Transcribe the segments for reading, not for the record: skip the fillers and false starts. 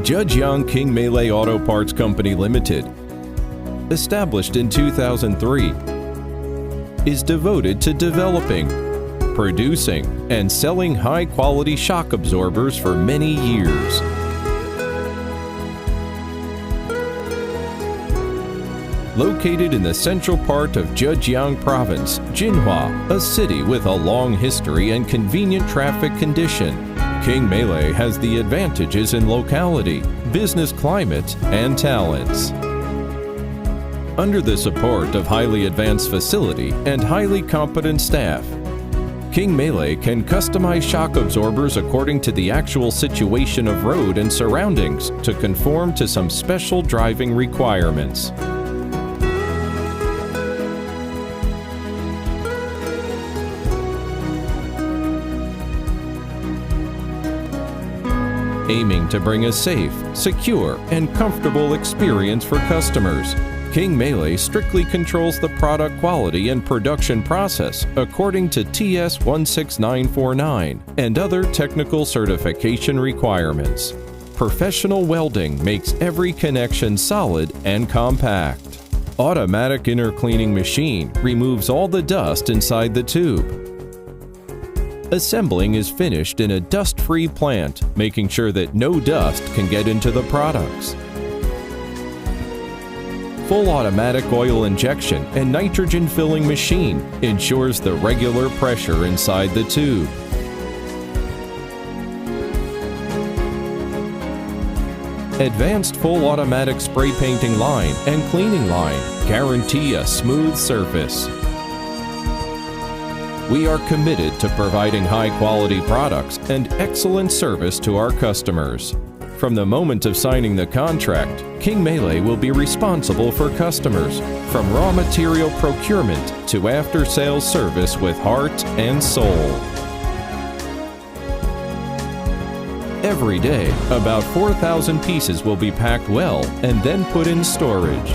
Zhejiang KingMeyle Auto Parts Company Limited, established in 2003, is devoted to developing, producing, and selling high-quality shock absorbers for many years. Located in the central part of Zhejiang Province, Jinhua, a city with a long history and convenient traffic condition, KingMeyle has the advantages in locality, business climate, and talents. Under the support of highly advanced facility and highly competent staff, KingMeyle can customize shock absorbers according to the actual situation of road and surroundings to conform to some special driving requirements. Aiming to bring a safe, secure, and comfortable experience for customers, KingMeyle strictly controls the product quality and production process according to TS 16949 and other technical certification requirements. Professional welding makes every connection solid and compact. Automatic inner cleaning machine removes all the dust inside the tube. Assembling is finished in a dust-free plant, making sure that no dust can get into the products. Full automatic oil injection and nitrogen filling machine ensures the regular pressure inside the tube. Advanced full automatic spray painting line and cleaning line guarantee a smooth surface. We are committed to providing high-quality products and excellent service to our customers. From the moment of signing the contract, KingMeyle will be responsible for customers, from raw material procurement to after-sales service with heart and soul. Every day, about 4,000 pieces will be packed well and then put in storage.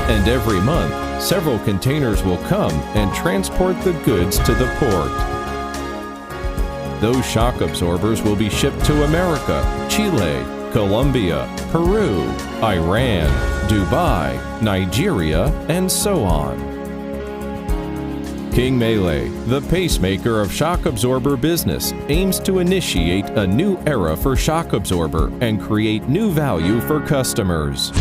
And every month, several containers will come and transport the goods to the port. Those shock absorbers will be shipped to America, Chile, Colombia, Peru, Iran, Dubai, Nigeria, and so on. KingMeyle, the pacemaker of shock absorber business, aims to initiate a new era for shock absorber and create new value for customers.